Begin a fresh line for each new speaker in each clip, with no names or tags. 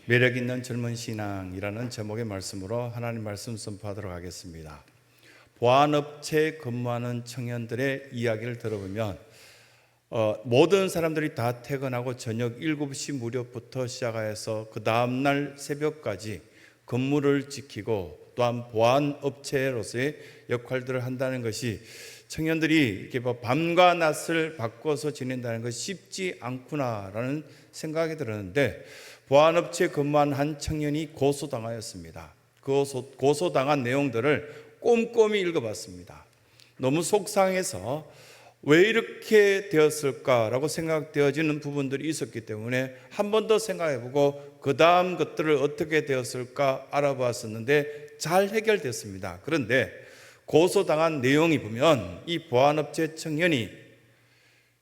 매력 있는 젊은 신앙이라는 제목의 말씀으로 하나님 말씀 선포하도록 하겠습니다. 보안업체에 근무하는 청년들의 이야기를 들어보면 모든 사람들이 다 퇴근하고 저녁 7시 무렵부터 시작해서 그 다음날 새벽까지 근무를 지키고 또한 보안업체로서의 역할들을 한다는 것이 청년들이 이렇게 밤과 낮을 바꿔서 지낸다는 것이 쉽지 않구나라는 생각이 들었는데, 보안업체에 근무한 한 청년이 고소당하였습니다. 그 고소당한 내용들을 꼼꼼히 읽어봤습니다. 너무 속상해서 왜 이렇게 되었을까라고 생각되어지는 부분들이 있었기 때문에 한 번 더 생각해보고 그 다음 것들을 어떻게 되었을까 알아봤었는데 잘 해결됐습니다. 그런데 고소당한 내용이 보면 이 보안업체 청년이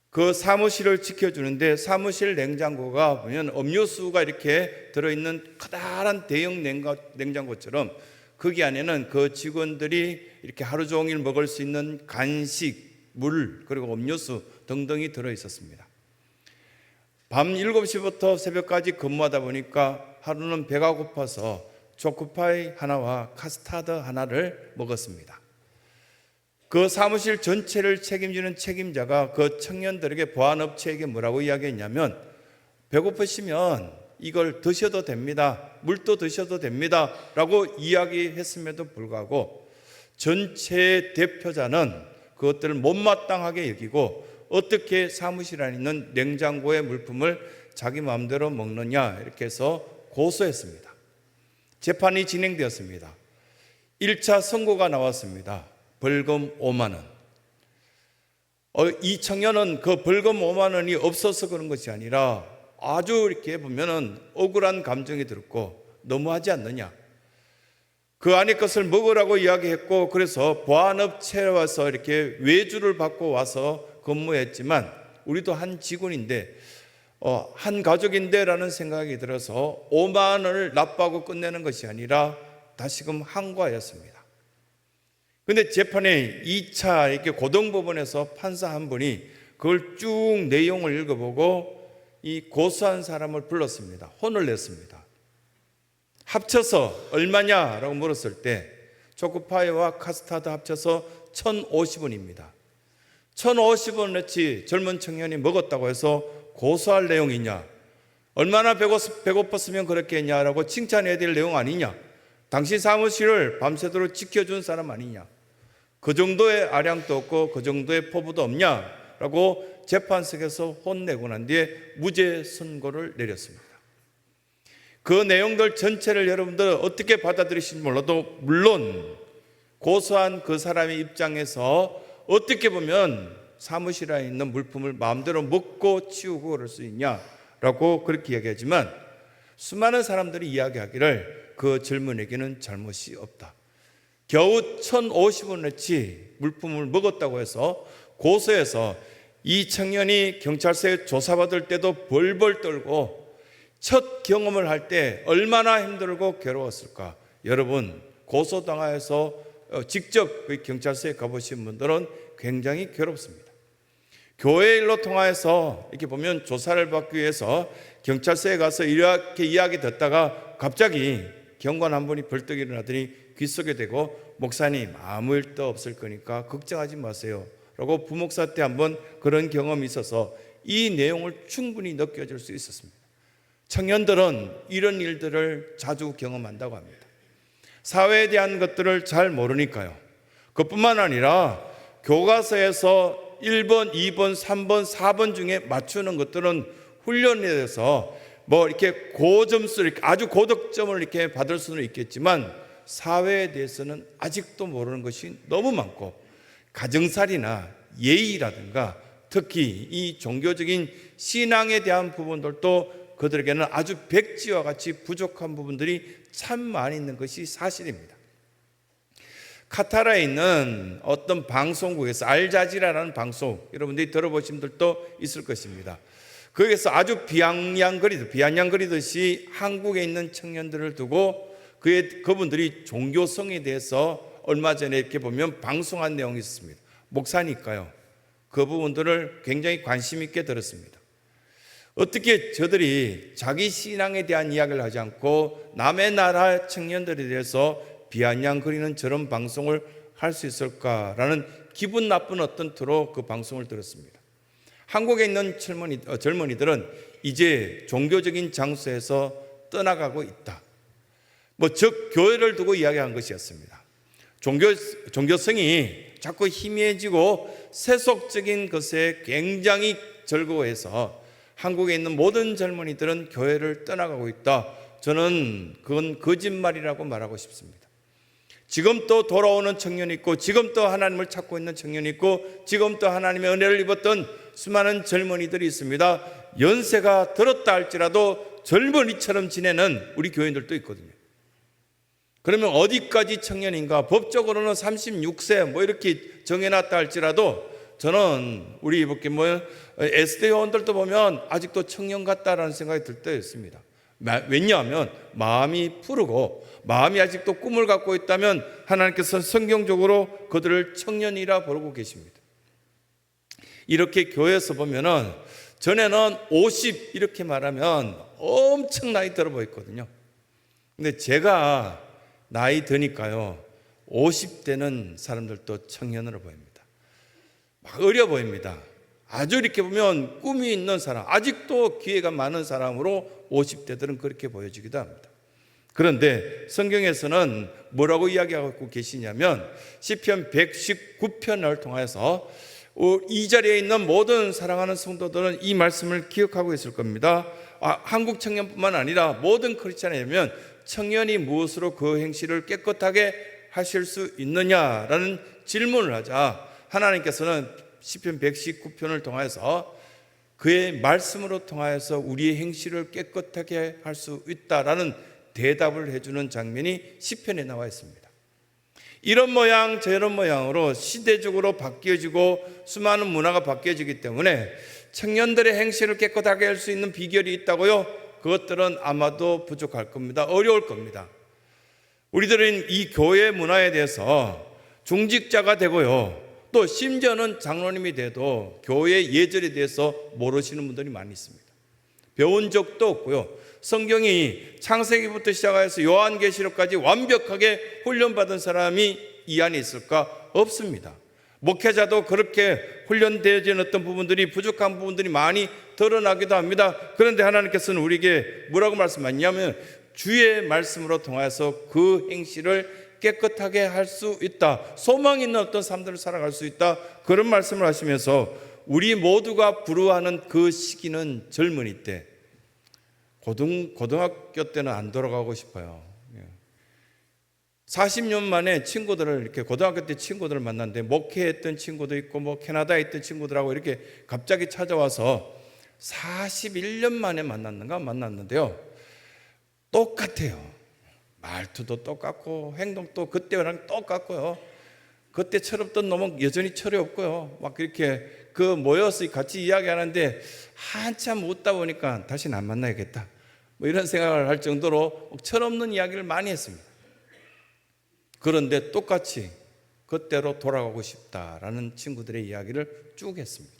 그 사무실을 지켜주는데 사무실 냉장고가 보면 음료수가 이렇게 들어있는 커다란 대형 냉장고처럼 거기 안에는 그 직원들이 이렇게 하루 종일 먹을 수 있는 간식, 물, 그리고 음료수 등등이 들어있었습니다. 밤 7시부터 새벽까지 근무하다 보니까 하루는 배가 고파서 초코파이 하나와 카스타드 하나를 먹었습니다. 그 사무실 전체를 책임지는 책임자가 그 청년들에게, 보안업체에게 뭐라고 이야기했냐면, 배고프시면 이걸 드셔도 됩니다, 물도 드셔도 됩니다 라고 이야기했음에도 불구하고 전체 대표자는 그것들을 못마땅하게 여기고 어떻게 사무실 안에 있는 냉장고의 물품을 자기 마음대로 먹느냐 이렇게 해서 고소했습니다. 재판이 진행되었습니다. 1차 선고가 나왔습니다. 벌금 5만 원. 이 청년은 그 벌금 5만 원이 없어서 그런 것이 아니라 아주 이렇게 보면은 억울한 감정이 들었고, 너무하지 않느냐, 그 안에 것을 먹으라고 이야기했고, 그래서 보안업체에 와서 이렇게 외주를 받고 와서 근무했지만 우리도 한 직원인데 한 가족인데 라는 생각이 들어서 5만 원을 납부하고 끝내는 것이 아니라 다시금 항고하였습니다. 근데 재판에 2차 이렇게 고등법원에서 판사 한 분이 그걸 쭉 내용을 읽어보고 이 고소한 사람을 불렀습니다. 혼을 냈습니다. 합쳐서 얼마냐라고 물었을 때 초코파이와 카스타드 합쳐서 1,050원입니다. 1,050원어치 젊은 청년이 먹었다고 해서 고소할 내용이냐, 얼마나 배고팠으면 그렇게 했냐라고 칭찬해야 될 내용 아니냐, 당신 사무실을 밤새도록 지켜준 사람 아니냐, 그 정도의 아량도 없고 그 정도의 포부도 없냐라고 재판석에서 혼내고 난 뒤에 무죄 선고를 내렸습니다. 그 내용들 전체를 여러분들 어떻게 받아들이실지 몰라도, 물론 고소한 그 사람의 입장에서 어떻게 보면 사무실 안에 있는 물품을 마음대로 먹고 치우고 그럴 수 있냐라고 그렇게 이야기하지만, 수많은 사람들이 이야기하기를 그 젊은에게는 잘못이 없다, 겨우 1,050원어치 물품을 먹었다고 해서 고소해서 이 청년이 경찰서에 조사받을 때도 벌벌 떨고 첫 경험을 할 때 얼마나 힘들고 괴로웠을까. 여러분, 고소당해서 직접 그 경찰서에 가보신 분들은 굉장히 괴롭습니다. 교회 일로 통하여서 이렇게 보면 조사를 받기 위해서 경찰서에 가서 이렇게 이야기 듣다가 갑자기 경관 한 분이 벌떡 일어나더니 귓속에 대고, 목사님 아무 일도 없을 거니까 걱정하지 마세요 라고 부목사 때 한번 그런 경험이 있어서 이 내용을 충분히 느껴질 수 있었습니다. 청년들은 이런 일들을 자주 경험한다고 합니다. 사회에 대한 것들을 잘 모르니까요. 그뿐만 아니라 교과서에서 1번, 2번, 3번, 4번 중에 맞추는 것들은 훈련에 대해서 이렇게 고점수, 아주 고득점을 이렇게 받을 수는 있겠지만 사회에 대해서는 아직도 모르는 것이 너무 많고, 가정살이나 예의라든가 특히 이 종교적인 신앙에 대한 부분들도 그들에게는 아주 백지와 같이 부족한 부분들이 참 많이 있는 것이 사실입니다. 카타르에 있는 어떤 방송국에서, 알자지라라는 방송, 여러분들이 들어보신 분들도 있을 것입니다. 거기에서 아주 비아냥거리듯이 한국에 있는 청년들을 두고 그분들이 종교성에 대해서 얼마 전에 이렇게 보면 방송한 내용이 있습니다. 목사니까요. 그 부분들을 굉장히 관심 있게 들었습니다. 어떻게 저들이 자기 신앙에 대한 이야기를 하지 않고 남의 나라 청년들에 대해서 비아냥거리는 저런 방송을 할 수 있을까라는 기분 나쁜 어떤 투로 그 방송을 들었습니다. 한국에 있는 젊은이들은 이제 종교적인 장소에서 떠나가고 있다. 즉 교회를 두고 이야기한 것이었습니다. 종교성이 자꾸 희미해지고 세속적인 것에 굉장히 즐거워해서 한국에 있는 모든 젊은이들은 교회를 떠나가고 있다. 저는 그건 거짓말이라고 말하고 싶습니다. 지금 또 돌아오는 청년이 있고, 지금 또 하나님을 찾고 있는 청년이 있고, 지금 또 하나님의 은혜를 입었던 수많은 젊은이들이 있습니다. 연세가 들었다 할지라도 젊은이처럼 지내는 우리 교인들도 있거든요. 그러면 어디까지 청년인가? 법적으로는 36세 이렇게 정해놨다 할지라도 저는 우리 이렇게 SD 회원들도 보면 아직도 청년 같다라는 생각이 들 때가 있습니다. 왜냐하면 마음이 푸르고 마음이 아직도 꿈을 갖고 있다면 하나님께서 성경적으로 그들을 청년이라 부르고 계십니다. 이렇게 교회에서 보면은 전에는 50 이렇게 말하면 엄청 나이 들어 보였거든요. 근데 제가 나이 드니까요, 50대는 사람들도 청년으로 보입니다. 막 어려 보입니다. 아주 이렇게 보면 꿈이 있는 사람, 아직도 기회가 많은 사람으로 50대들은 그렇게 보여지기도 합니다. 그런데 성경에서는 뭐라고 이야기하고 계시냐면 시편 119편을 통해서 이 자리에 있는 모든 사랑하는 성도들은 이 말씀을 기억하고 있을 겁니다. 한국 청년뿐만 아니라 모든 크리스찬이라면 청년이 무엇으로 그 행실을 깨끗하게 하실 수 있느냐라는 질문을 하자 하나님께서는 시편 119편을 통해서 그의 말씀으로 통하여서 우리의 행실을 깨끗하게 할 수 있다라는 대답을 해주는 장면이 시편에 나와 있습니다. 이런 모양 저런 모양으로 시대적으로 바뀌어지고 수많은 문화가 바뀌어지기 때문에 청년들의 행실을 깨끗하게 할 수 있는 비결이 있다고요? 그것들은 아마도 부족할 겁니다. 어려울 겁니다. 우리들은 이 교회 문화에 대해서 중직자가 되고요, 또 심지어는 장로님이 돼도 교회 예절에 대해서 모르시는 분들이 많이 있습니다. 배운 적도 없고요, 성경이 창세기부터 시작해서 요한계시록까지 완벽하게 훈련받은 사람이 이 안에 있을까? 없습니다. 목회자도 그렇게 훈련되어진 어떤 부분들이, 부족한 부분들이 많이 드러나기도 합니다. 그런데 하나님께서는 우리에게 뭐라고 말씀하냐면 주의 말씀으로 통해서 그 행실을 깨끗하게 할 수 있다, 소망 있는 어떤 삶들을 살아갈 수 있다, 그런 말씀을 하시면서 우리 모두가 부러워하는 그 시기는 젊은이 때, 고등학교 때는 안 돌아가고 싶어요. 40년 만에 친구들을, 이렇게 고등학교 때 친구들을 만났는데 목회했던 친구도 있고 캐나다에 있던 친구들하고 이렇게 갑자기 찾아와서 41년 만에 만났는데요, 똑같아요. 말투도 똑같고 행동도 그때랑 똑같고요, 그때처럼 또 너무 여전히 철이 없고요, 막 이렇게 모여서 같이 이야기하는데 한참 웃다 보니까 다시는 안 만나야겠다 이런 생각을 할 정도로 철없는 이야기를 많이 했습니다. 그런데 똑같이 그때로 돌아가고 싶다라는 친구들의 이야기를 쭉 했습니다.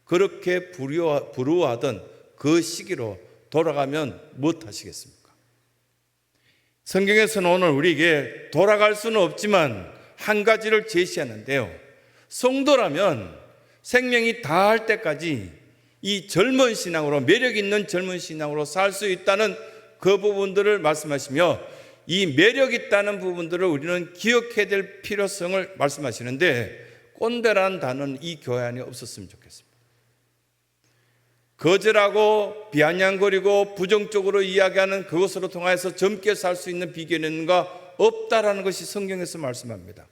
그렇게 부러워하던 그 시기로 돌아가면 무엇하시겠습니까? 성경에서는 오늘 우리에게 돌아갈 수는 없지만 한 가지를 제시하는데요, 성도라면 생명이 다할 때까지 이 젊은 신앙으로, 매력 있는 젊은 신앙으로 살 수 있다는 그 부분들을 말씀하시며, 이 매력 있다는 부분들을 우리는 기억해야 될 필요성을 말씀하시는데, 꼰대라는 단어는 이 교회 안에 없었으면 좋겠습니다. 거절하고 비아냥거리고 부정적으로 이야기하는 그것으로 통해서 젊게 살 수 있는 비결이 있는가? 없다라는 것이 성경에서 말씀합니다.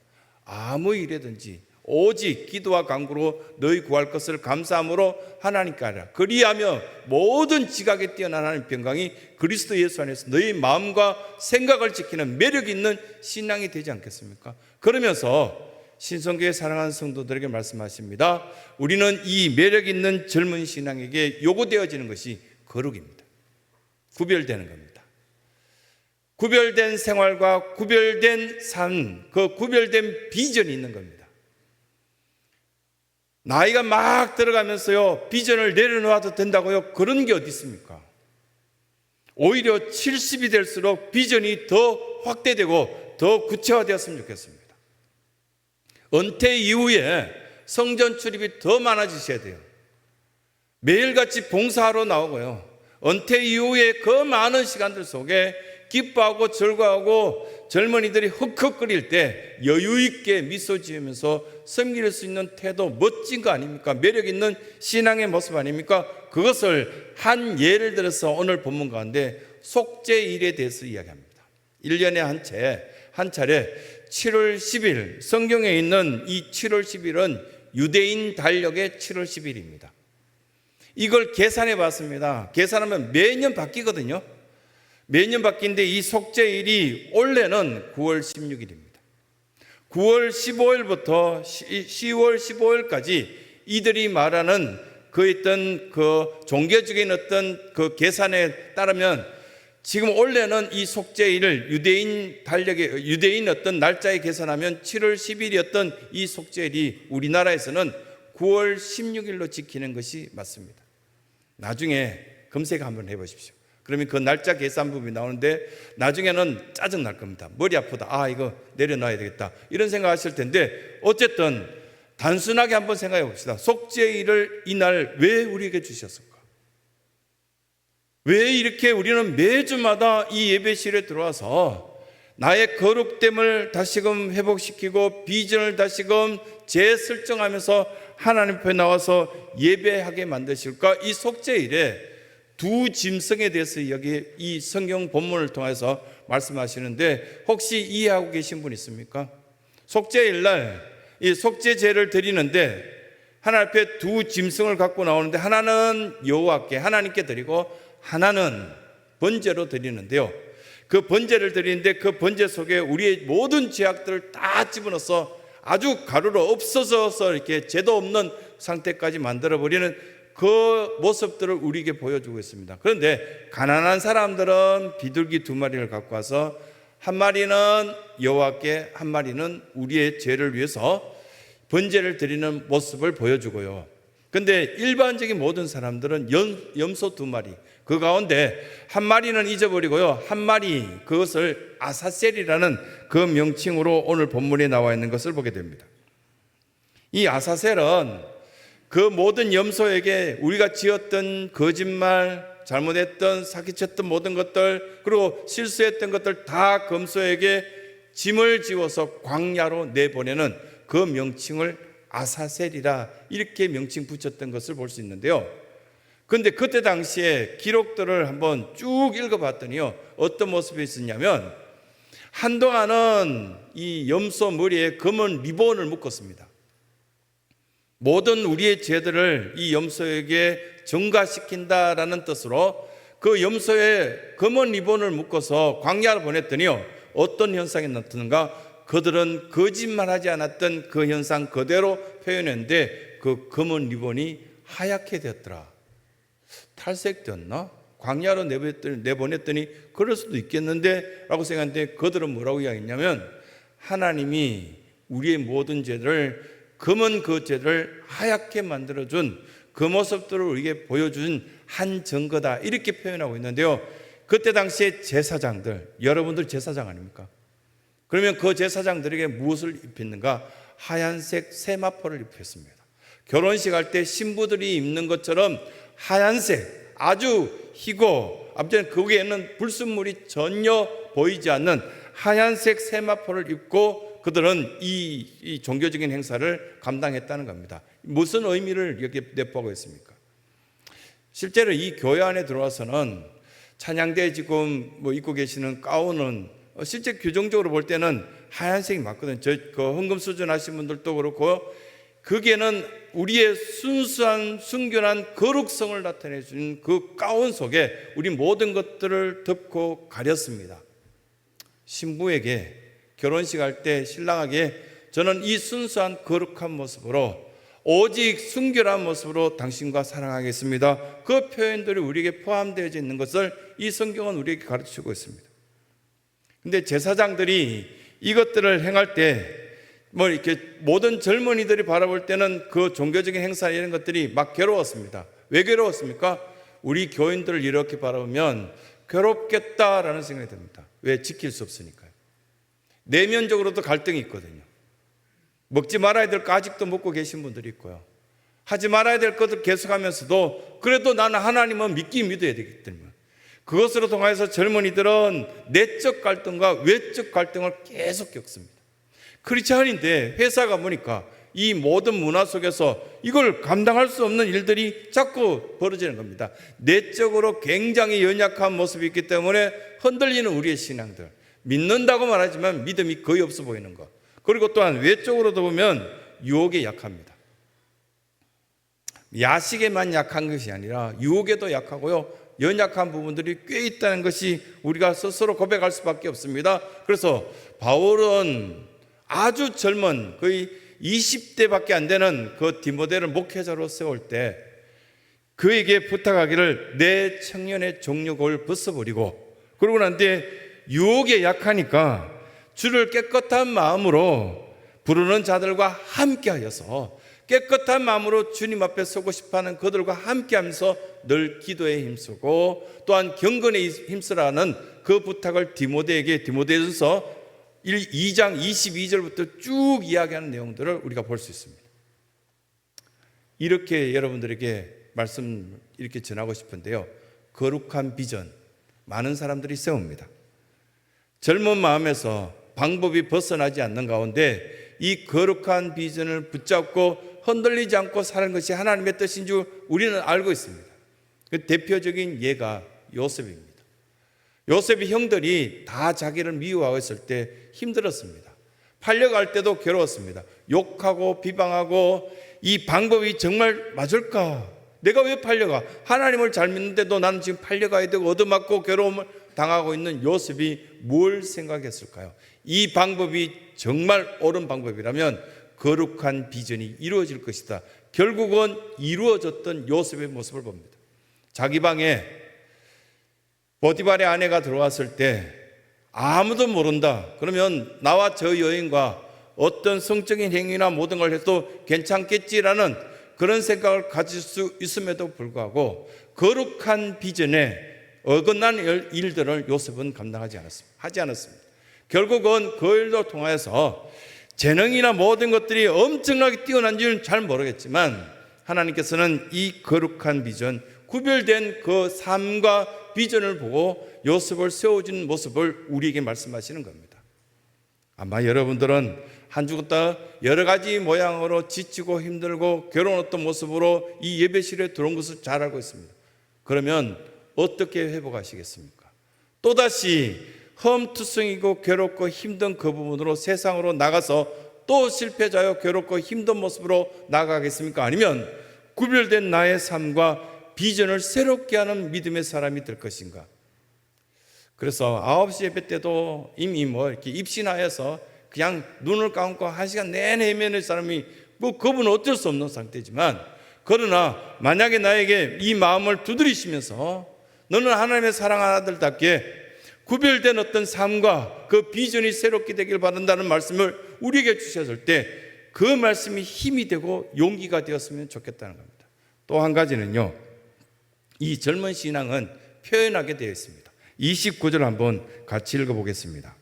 아무 일이든지 오직 기도와 간구로 너희 구할 것을 감사함으로 하나님께 하라. 그리하며 모든 지각에 뛰어난 하나님의 평강이 그리스도 예수 안에서 너희 마음과 생각을 지키는 매력 있는 신앙이 되지 않겠습니까? 그러면서 신성교회 사랑하는 성도들에게 말씀하십니다. 우리는 이 매력 있는 젊은 신앙에게 요구되어지는 것이 거룩입니다. 구별되는 겁니다. 구별된 생활과 구별된 삶, 그 구별된 비전이 있는 겁니다. 나이가 막 들어가면서요, 비전을 내려놓아도 된다고요? 그런 게 어디 있습니까? 오히려 70이 될수록 비전이 더 확대되고 더 구체화되었으면 좋겠습니다. 은퇴 이후에 성전 출입이 더 많아지셔야 돼요. 매일같이 봉사하러 나오고요, 은퇴 이후에 그 많은 시간들 속에 기뻐하고 즐거워하고 젊은이들이 헉헉거릴 때 여유 있게 미소 지으면서 섬길 수 있는 태도, 멋진 거 아닙니까? 매력 있는 신앙의 모습 아닙니까? 그것을 한 예를 들어서 오늘 본문 가운데 속죄일에 대해서 이야기합니다. 1년에 한 차례 7월 10일, 성경에 있는 이 7월 10일은 유대인 달력의 7월 10일입니다. 이걸 계산해 봤습니다. 계산하면 매년 바뀌거든요. 매년 바뀌는데 이 속죄일이 올해는 9월 16일입니다. 9월 15일부터 10월 15일까지 이들이 말하는 그 종교적인 어떤 그 계산에 따르면 지금 원래는 이 속죄일을 유대인 어떤 날짜에 계산하면 7월 10일이었던 이 속죄일이 우리나라에서는 9월 16일로 지키는 것이 맞습니다. 나중에 검색 한번 해보십시오. 그러면 그 날짜 계산법이 나오는데 나중에는 짜증 날 겁니다. 머리 아프다, 이거 내려놔야 되겠다, 이런 생각하실 텐데, 어쨌든 단순하게 한번 생각해 봅시다. 속죄일을 이날 왜 우리에게 주셨을까? 왜 이렇게 우리는 매주마다 이 예배실에 들어와서 나의 거룩됨을 다시금 회복시키고 비전을 다시금 재설정하면서 하나님 앞에 나와서 예배하게 만드실까? 이 속죄일에 두 짐승에 대해서 여기 이 성경 본문을 통해서 말씀하시는데, 혹시 이해하고 계신 분 있습니까? 속죄일 날 이 속죄제를 드리는데 하나님 앞에 두 짐승을 갖고 나오는데, 하나는 여호와께 하나님께 드리고 하나는 번제로 드리는데요, 그 번제를 드리는데 그 번제 속에 우리의 모든 죄악들을 다 집어넣어서 아주 가루로 없어져서 이렇게 죄도 없는 상태까지 만들어버리는 그 모습들을 우리에게 보여주고 있습니다. 그런데 가난한 사람들은 비둘기 2마리를 갖고 와서 한 마리는 여호와께, 한 마리는 우리의 죄를 위해서 번제를 드리는 모습을 보여주고요. 그런데 일반적인 모든 사람들은 염소 2마리, 그 가운데 한 마리는 잊어버리고요, 한 마리, 그것을 아사셀이라는 그 명칭으로 오늘 본문에 나와 있는 것을 보게 됩니다. 이 아사셀은 그 모든 염소에게 우리가 지었던 거짓말, 잘못했던, 사기쳤던 모든 것들, 그리고 실수했던 것들 다 검소에게 짐을 지워서 광야로 내보내는 그 명칭을 아사셀이라 이렇게 명칭 붙였던 것을 볼 수 있는데요. 그런데 그때 당시에 기록들을 한번 쭉 읽어봤더니요, 어떤 모습이 있었냐면, 한동안은 이 염소 머리에 검은 리본을 묶었습니다. 모든 우리의 죄들을 이 염소에게 전가시킨다라는 뜻으로 그 염소에 검은 리본을 묶어서 광야를 보냈더니요, 어떤 현상이 나타났는가? 그들은 거짓말하지 않았던 그 현상 그대로 표현했는데 그 검은 리본이 하얗게 되었더라. 탈색되었나? 광야로 내보냈더니 그럴 수도 있겠는데 라고 생각했는데, 그들은 뭐라고 이야기했냐면, 하나님이 우리의 모든 죄를, 검은 그 죄를 하얗게 만들어준 그 모습들을 우리에게 보여준 한 증거다, 이렇게 표현하고 있는데요. 그때 당시에 제사장들, 여러분들 제사장 아닙니까? 그러면 그 제사장들에게 무엇을 입혔는가? 하얀색 세마포를 입혔습니다. 결혼식 할 때 신부들이 입는 것처럼 하얀색, 아주 희고, 아무튼 거기에는 불순물이 전혀 보이지 않는 하얀색 세마포를 입고 그들은 이 종교적인 행사를 감당했다는 겁니다. 무슨 의미를 이렇게 내포하고 있습니까? 실제로 이 교회 안에 들어와서는 찬양대 지금 입고 계시는 가운은 실제 규정적으로 볼 때는 하얀색이 맞거든요. 그 헌금 수준하신 분들도 그렇고, 거기에는 우리의 순수한 순결한 거룩성을 나타내 주는 그 가운 속에 우리 모든 것들을 덮고 가렸습니다. 신부에게 결혼식 할 때 신랑에게 저는 이 순수한 거룩한 모습으로, 오직 순결한 모습으로 당신과 사랑하겠습니다, 그 표현들이 우리에게 포함되어 있는 것을 이 성경은 우리에게 가르치고 있습니다. 근데 제사장들이 이것들을 행할 때 뭐 이렇게 모든 젊은이들이 바라볼 때는 그 종교적인 행사 이런 것들이 막 괴로웠습니다. 왜 괴로웠습니까? 우리 교인들을 이렇게 바라보면 괴롭겠다라는 생각이 듭니다. 왜? 지킬 수 없으니까요. 내면적으로도 갈등이 있거든요. 먹지 말아야 될 거 아직도 먹고 계신 분들이 있고요. 하지 말아야 될 것을 계속하면서도 그래도 나는 하나님은 믿어야 되기 때문에 그것으로 통해서 젊은이들은 내적 갈등과 외적 갈등을 계속 겪습니다. 크리스찬인데 회사가 보니까 이 모든 문화 속에서 이걸 감당할 수 없는 일들이 자꾸 벌어지는 겁니다. 내적으로 굉장히 연약한 모습이 있기 때문에 흔들리는 우리의 신앙들, 믿는다고 말하지만 믿음이 거의 없어 보이는 것, 그리고 또한 외적으로도 보면 유혹에 약합니다. 야식에만 약한 것이 아니라 유혹에도 약하고요, 연약한 부분들이 꽤 있다는 것이 우리가 스스로 고백할 수밖에 없습니다. 그래서 바울은 아주 젊은 거의 20대밖에 안 되는 그 디모데를 목회자로 세울 때 그에게 부탁하기를 내 청년의 종육을 벗어버리고, 그러고 난 뒤에 유혹에 약하니까 주를 깨끗한 마음으로 부르는 자들과 함께하여서 깨끗한 마음으로 주님 앞에 서고 싶어하는 그들과 함께하면서 늘 기도에 힘쓰고 또한 경건에 힘쓰라는 그 부탁을 디모데전서 2장 22절부터 쭉 이야기하는 내용들을 우리가 볼 수 있습니다. 이렇게 여러분들에게 말씀 이렇게 전하고 싶은데요, 거룩한 비전 많은 사람들이 세웁니다. 젊은 마음에서 방법이 벗어나지 않는 가운데 이 거룩한 비전을 붙잡고 흔들리지 않고 사는 것이 하나님의 뜻인 줄 우리는 알고 있습니다. 그 대표적인 예가 요셉입니다. 요셉의 형들이 다 자기를 미워하고 있을 때 힘들었습니다. 팔려갈 때도 괴로웠습니다. 욕하고 비방하고 이 방법이 정말 맞을까? 내가 왜 팔려가? 하나님을 잘 믿는데도 나는 지금 팔려가야 되고 얻어맞고 괴로움을 당하고 있는 요셉이 뭘 생각했을까요? 이 방법이 정말 옳은 방법이라면 거룩한 비전이 이루어질 것이다. 결국은 이루어졌던 요셉의 모습을 봅니다. 자기 방에 보디발의 아내가 들어왔을 때 아무도 모른다. 그러면 나와 저 여인과 어떤 성적인 행위나 모든 걸 해도 괜찮겠지라는 그런 생각을 가질 수 있음에도 불구하고 거룩한 비전에 어긋난 일들을 요셉은 감당하지 않았습니다. 하지 않았습니다. 결국은 그 일도 통하여서 재능이나 모든 것들이 엄청나게 뛰어난지는 잘 모르겠지만 하나님께서는 이 거룩한 비전, 구별된 그 삶과 비전을 보고 요셉을 세워준 모습을 우리에게 말씀하시는 겁니다. 아마 여러분들은 한 주 동안 여러 가지 모양으로 지치고 힘들고 괴로웠던 모습으로 이 예배실에 들어온 것을 잘 알고 있습니다. 그러면 어떻게 회복하시겠습니까? 또다시 험투성이고 괴롭고 힘든 그 부분으로 세상으로 나가서 또 실패자요 괴롭고 힘든 모습으로 나가겠습니까? 아니면 구별된 나의 삶과 비전을 새롭게 하는 믿음의 사람이 될 것인가? 그래서 9시 예배 때도 이미 이렇게 입신하여서 그냥 눈을 감고 1시간 내내 헤매는 사람이 그분은 어쩔 수 없는 상태지만, 그러나 만약에 나에게 이 마음을 두드리시면서 너는 하나님의 사랑하는 아들답게 구별된 어떤 삶과 그 비전이 새롭게 되길 바란다는 말씀을 우리에게 주셨을 때 그 말씀이 힘이 되고 용기가 되었으면 좋겠다는 겁니다. 또 한 가지는요, 이 젊은 신앙은 표현하게 되어 있습니다. 29절 한번 같이 읽어보겠습니다.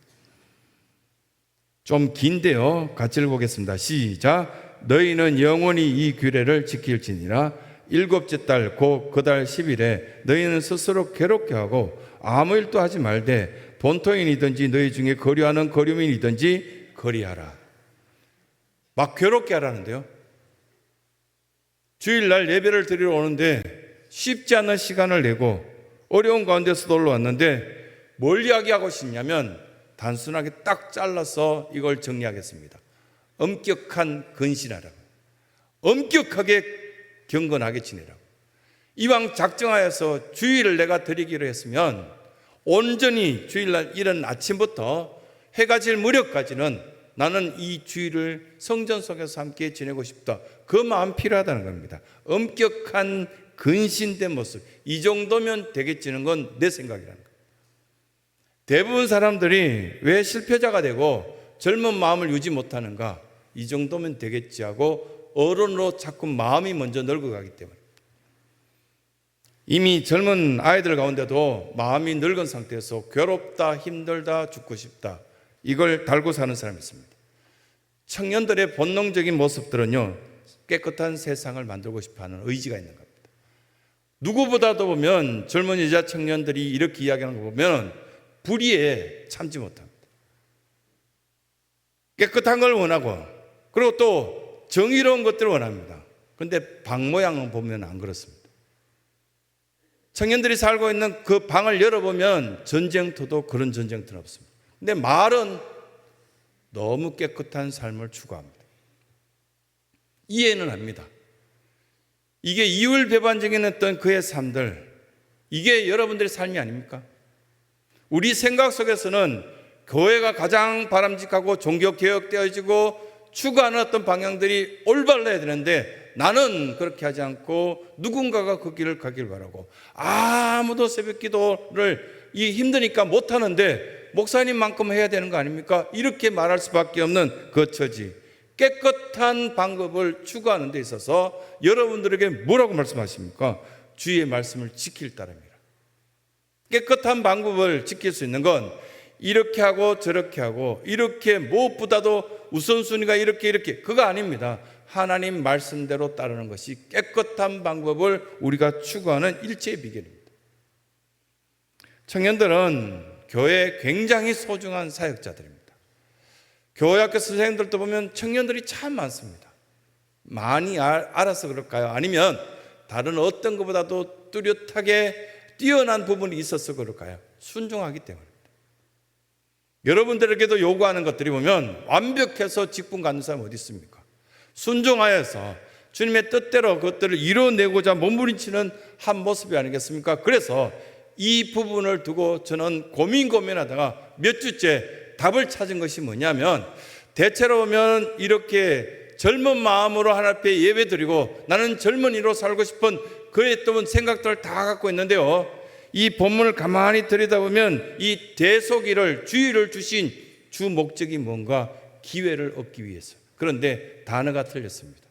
좀 긴데요, 같이 읽어보겠습니다. 시작. 너희는 영원히 이 규례를 지킬지니라. 7째 달 곧 그 달 10일에 너희는 스스로 괴롭게 하고 아무 일도 하지 말되 본토인이든지 너희 중에 거류하는 거류민이든지 거리하라. 막 괴롭게 하라는데요. 주일날 예배를 드리러 오는데 쉽지 않은 시간을 내고 어려운 가운데서 올라왔는데 뭘 이야기하고 싶냐면 단순하게 딱 잘라서 이걸 정리하겠습니다. 엄격한 근신하라고, 엄격하게 경건하게 지내라고. 이왕 작정하여서 주일을 내가 드리기로 했으면 온전히 주일날 이른 아침부터 해가 질 무렵까지는 나는 이 주일을 성전 속에서 함께 지내고 싶다. 그 마음 필요하다는 겁니다. 엄격한 근신된 모습, 이 정도면 되겠지는 건 내 생각이라는 거예요. 대부분 사람들이 왜 실패자가 되고 젊은 마음을 유지 못하는가? 이 정도면 되겠지 하고 어른으로 자꾸 마음이 먼저 늙어가기 때문에, 이미 젊은 아이들 가운데도 마음이 늙은 상태에서 괴롭다, 힘들다, 죽고 싶다, 이걸 달고 사는 사람이 있습니다. 청년들의 본능적인 모습들은요, 깨끗한 세상을 만들고 싶어하는 의지가 있는 겁니다. 누구보다도 보면 젊은 여자 청년들이 이렇게 이야기하는 거 보면 불의에 참지 못합니다. 깨끗한 걸 원하고, 그리고 또 정의로운 것들을 원합니다. 그런데 방 모양을 보면 안 그렇습니다. 청년들이 살고 있는 그 방을 열어보면 전쟁터도 그런 전쟁터는 없습니다. 근데 말은 너무 깨끗한 삶을 추구합니다. 이해는 합니다. 이게 이율배반적인 어떤 그의 삶들, 이게 여러분들의 삶이 아닙니까? 우리 생각 속에서는 교회가 가장 바람직하고 종교개혁되어지고 추구하는 어떤 방향들이 올바라야 되는데, 나는 그렇게 하지 않고 누군가가 그 길을 가길 바라고, 아무도 새벽 기도를 힘드니까 못하는데 목사님만큼 해야 되는 거 아닙니까? 이렇게 말할 수밖에 없는 그 처지. 깨끗한 방법을 추구하는 데 있어서 여러분들에게 뭐라고 말씀하십니까? 주의 말씀을 지킬 따름이라. 깨끗한 방법을 지킬 수 있는 건 이렇게 하고 저렇게 하고, 이렇게 무엇보다도 우선순위가 이렇게 그거 아닙니다. 하나님 말씀대로 따르는 것이 깨끗한 방법을 우리가 추구하는 일체의 비결입니다. 청년들은 교회에 굉장히 소중한 사역자들입니다. 교회학교 선생님들도 보면 청년들이 참 많습니다. 많이 알아서 그럴까요? 아니면 다른 어떤 것보다도 뚜렷하게 뛰어난 부분이 있어서 그럴까요? 순종하기 때문입니다. 여러분들에게도 요구하는 것들이 보면 완벽해서 직분 갖는 사람 어디 있습니까? 순종하여서 주님의 뜻대로 그것들을 이뤄내고자 몸부림치는 한 모습이 아니겠습니까? 그래서 이 부분을 두고 저는 고민하다가 몇 주째 답을 찾은 것이 뭐냐면, 대체로 보면 이렇게 젊은 마음으로 하나님 앞에 예배드리고 나는 젊은이로 살고 싶은 그의 또 생각들을 다 갖고 있는데요, 이 본문을 가만히 들여다보면 이 대속일을, 주일을 주신 주 목적이 뭔가? 기회를 얻기 위해서. 그런데 단어가 틀렸습니다.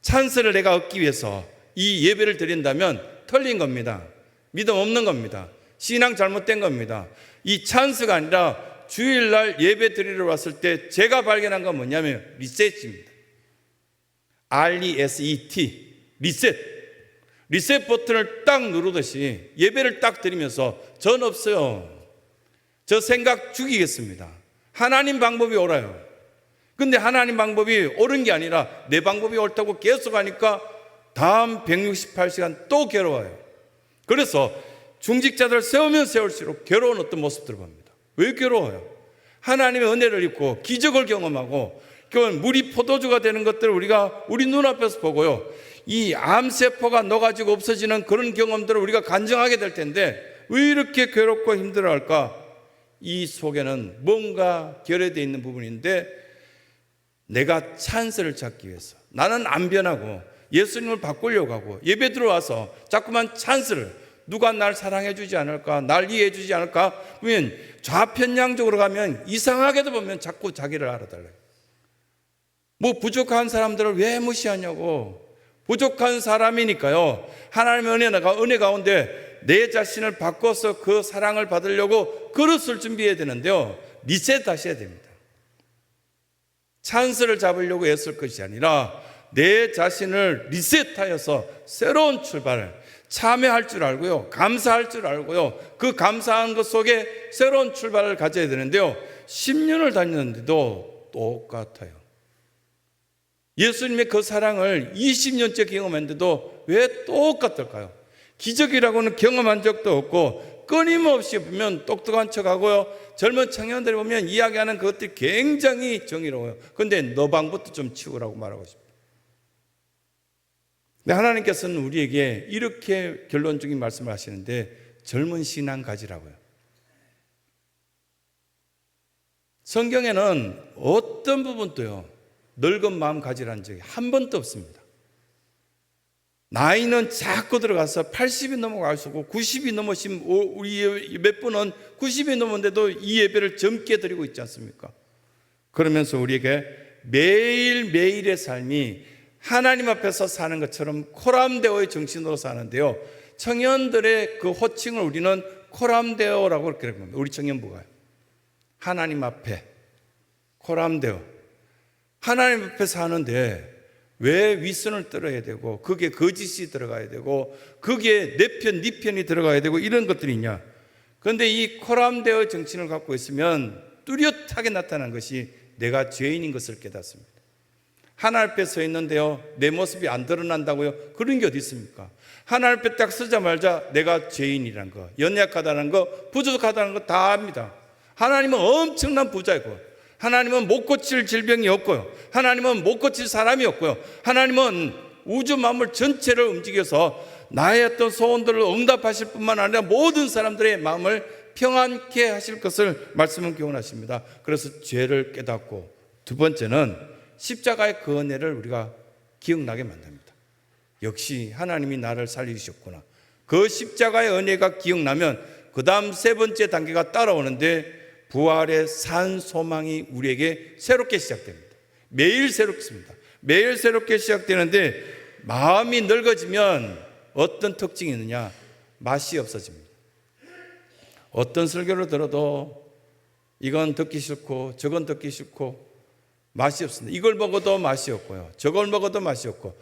찬스를 내가 얻기 위해서 이 예배를 드린다면 틀린 겁니다. 믿음 없는 겁니다. 신앙 잘못된 겁니다. 이 찬스가 아니라 주일날 예배 드리러 왔을 때 제가 발견한 건 뭐냐면 리셋입니다. RESET, 리셋 버튼을 딱 누르듯이 예배를 딱 드리면서 전 없어요. 저 생각 죽이겠습니다. 하나님 방법이 옳아요. 근데 하나님 방법이 옳은 게 아니라 내 방법이 옳다고 계속 하니까 다음 168시간 또 괴로워요. 그래서 중직자들 세우면 세울수록 괴로운 어떤 모습들을 봅니다. 왜 괴로워요? 하나님의 은혜를 입고 기적을 경험하고 물이 포도주가 되는 것들을 우리가 우리 눈앞에서 보고요, 이 암세포가 녹아지고 없어지는 그런 경험들을 우리가 간증하게 될 텐데 왜 이렇게 괴롭고 힘들어할까? 이 속에는 뭔가 결여되어 있는 부분인데, 내가 찬스를 찾기 위해서 나는 안 변하고 예수님을 바꾸려고 하고 예배 들어와서 자꾸만 찬스를, 누가 날 사랑해 주지 않을까, 날 이해해 주지 않을까, 보면 좌편향적으로 가면 이상하게도 보면 자꾸 자기를 알아달래요. 부족한 사람들을 왜 무시하냐고. 부족한 사람이니까요, 하나님의 은혜 가운데 내 자신을 바꿔서 그 사랑을 받으려고 그릇을 준비해야 되는데요, 리셋 하셔야 됩니다. 찬스를 잡으려고 애쓸 것이 아니라 내 자신을 리셋하여서 새로운 출발을, 참여할 줄 알고요, 감사할 줄 알고요, 그 감사한 것 속에 새로운 출발을 가져야 되는데요, 10년을 다녔는데도 똑같아요. 예수님의 그 사랑을 20년째 경험했는데도 왜 똑같을까요? 기적이라고는 경험한 적도 없고 끊임없이 보면 똑똑한 척하고요, 젊은 청년들이 보면 이야기하는 그것들이 굉장히 정의로워요. 그런데 너 방부터 좀 치우라고 말하고 싶어요. 근데 하나님께서는 우리에게 이렇게 결론적인 말씀을 하시는데, 젊은 신앙 가지라고요. 성경에는 어떤 부분도요, 늙은 마음 가지라는 적이 한 번도 없습니다. 나이는 자꾸 들어가서 80이 넘어가시고 90이 넘으신 우리 몇 분은 90이 넘었는데도 이 예배를 젊게 드리고 있지 않습니까? 그러면서 우리에게 매일매일의 삶이 하나님 앞에서 사는 것처럼 코람데오의 정신으로 사는데요, 청년들의 그 호칭을 우리는 코람데오라고 그렇게 합니다. 우리 청년부가요. 하나님 앞에 코람데오, 하나님 앞에 사는데 왜 윗선을 떨어야 되고, 그게 거짓이 들어가야 되고, 그게 내 편, 네 편이 들어가야 되고, 이런 것들이 있냐? 그런데 이 코람데오 정신을 갖고 있으면 뚜렷하게 나타난 것이 내가 죄인인 것을 깨닫습니다. 하나님 앞에 서 있는데요, 내 모습이 안 드러난다고요? 그런 게 어디 있습니까? 하나님 앞에 딱 서자마자 내가 죄인이라는 거, 연약하다는 거, 부족하다는 거 다 압니다. 하나님은 엄청난 부자이고, 하나님은 못 고칠 질병이 없고요, 하나님은 못 고칠 사람이 없고요, 하나님은 우주 만물 전체를 움직여서 나의 어떤 소원들을 응답하실 뿐만 아니라 모든 사람들의 마음을 평안케 하실 것을 말씀은 교훈하십니다. 그래서 죄를 깨닫고, 두 번째는 십자가의 그 은혜를 우리가 기억나게 만듭니다. 역시 하나님이 나를 살리셨구나. 그 십자가의 은혜가 기억나면 그 다음 세 번째 단계가 따라오는데, 부활의 산 소망이 우리에게 새롭게 시작됩니다. 매일 새롭습니다. 매일 새롭게 시작되는데, 마음이 늙어지면 어떤 특징이 있느냐? 맛이 없어집니다. 어떤 설교를 들어도 이건 듣기 싫고 저건 듣기 싫고 맛이 없습니다. 이걸 먹어도 맛이 없고요, 저걸 먹어도 맛이 없고,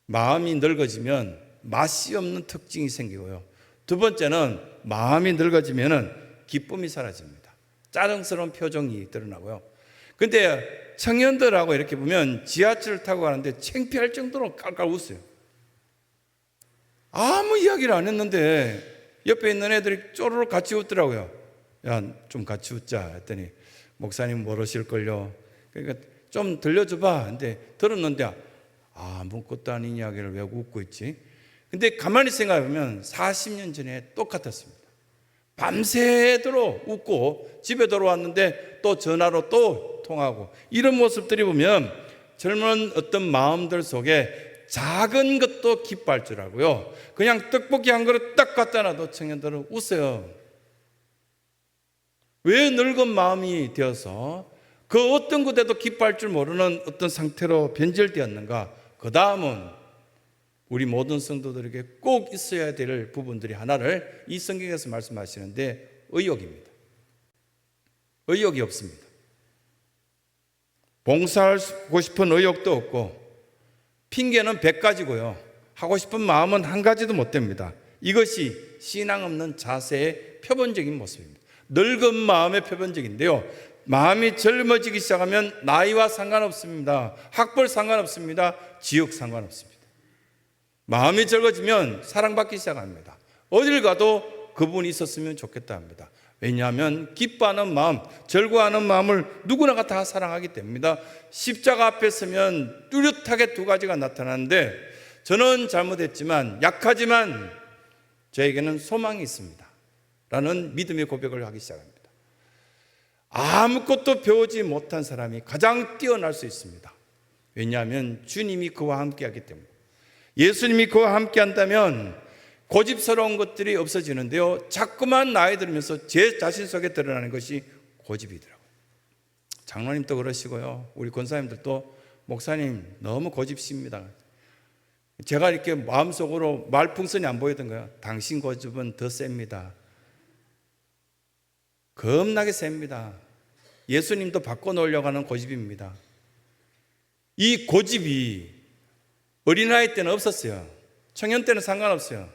마음이 늙어지면 맛이 없는 특징이 생기고요, 두 번째는 마음이 늙어지면 기쁨이 사라집니다. 짜증스러운 표정이 드러나고요. 근데 청년들하고 이렇게 보면 지하철을 타고 가는데 창피할 정도로 깔깔 웃어요. 아무 이야기를 안 했는데 옆에 있는 애들이 쪼르륵 같이 웃더라고요. 야, 좀 같이 웃자 했더니, 목사님 모르실걸요. 그러니까 좀 들려줘봐. 근데 들었는데 아무것도 아닌 이야기를 왜 웃고 있지? 근데 가만히 생각해보면 40년 전에 똑같았습니다. 밤새도록 웃고 집에 돌아왔는데 또 전화로 또 통하고, 이런 모습들이 보면 젊은 어떤 마음들 속에 작은 것도 기뻐할 줄 알고요, 그냥 떡볶이 한 그릇 딱 갖다 놔도 청년들은 웃어요. 왜 늙은 마음이 되어서 그 어떤 것에도 기뻐할 줄 모르는 어떤 상태로 변질되었는가? 그 다음은 우리 모든 성도들에게 꼭 있어야 될 부분들이 하나를 이 성경에서 말씀하시는데, 의욕입니다. 의욕이 없습니다. 봉사하고 싶은 의욕도 없고, 핑계는 100가지고요, 하고 싶은 마음은 한 가지도 못 됩니다. 이것이 신앙 없는 자세의 표본적인 모습입니다. 늙은 마음의 표본적인데요, 마음이 젊어지기 시작하면 나이와 상관없습니다. 학벌 상관없습니다. 지역 상관없습니다. 마음이 젊어지면 사랑받기 시작합니다. 어딜 가도 그분이 있었으면 좋겠다 합니다. 왜냐하면 기뻐하는 마음, 절구하는 마음을 누구나가 다 사랑하기 때문입니다. 십자가 앞에 서면 뚜렷하게 두 가지가 나타나는데, 저는 잘못했지만, 약하지만 저에게는 소망이 있습니다 라는 믿음의 고백을 하기 시작합니다. 아무것도 배우지 못한 사람이 가장 뛰어날 수 있습니다. 왜냐하면 주님이 그와 함께하기 때문에. 예수님이 그와 함께한다면 고집스러운 것들이 없어지는데요, 자꾸만 나이 들면서 제 자신 속에 드러나는 것이 고집이더라고요. 장로님도 그러시고요, 우리 권사님들도, 목사님 너무 고집십니다. 제가 이렇게 마음속으로 말풍선이 안 보이던 거예요. 당신 고집은 더 셉니다. 겁나게 셉니다. 예수님도 바꿔놓으려고 하는 고집입니다. 이 고집이 어린아이 때는 없었어요. 청년 때는 상관없어요.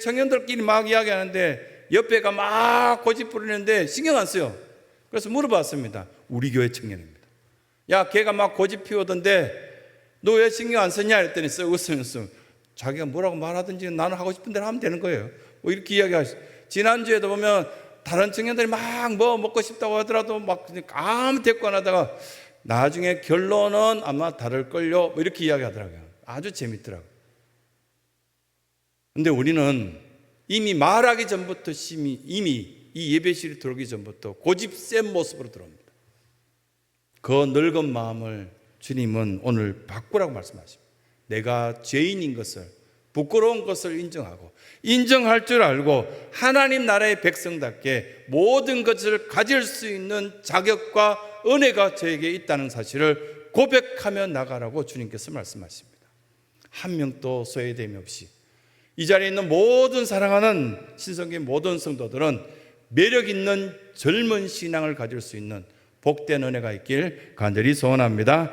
청년들끼리 막 이야기하는데 옆에가 막 고집 부리는데 신경 안 써요. 그래서 물어봤습니다. 우리 교회 청년입니다. 야, 걔가 막 고집 피우던데 너 왜 신경 안 썼냐 했더니 웃으면서 자기가 뭐라고 말하든지 나는 하고 싶은 대로 하면 되는 거예요. 뭐 이렇게 이야기하시죠. 지난주에도 보면 다른 청년들이 막 뭐 먹고 싶다고 하더라도 막 아무 대꾸 안 하다가 나중에 결론은 아마 다를걸요, 뭐 이렇게 이야기하더라고요. 아주 재밌더라고요. 근데 우리는 이미 말하기 전부터 이미 이 예배실에 들어오기 전부터 고집 센 모습으로 들어옵니다. 그 늙은 마음을 주님은 오늘 바꾸라고 말씀하십니다. 내가 죄인인 것을, 부끄러운 것을 인정하고, 인정할 줄 알고 하나님 나라의 백성답게 모든 것을 가질 수 있는 자격과 은혜가 저에게 있다는 사실을 고백하며 나가라고 주님께서 말씀하십니다. 한 명도 소외됨이 없이 이 자리에 있는 모든 사랑하는 신성교회 모든 성도들은 매력 있는 젊은 신앙을 가질 수 있는 복된 은혜가 있길 간절히 소원합니다.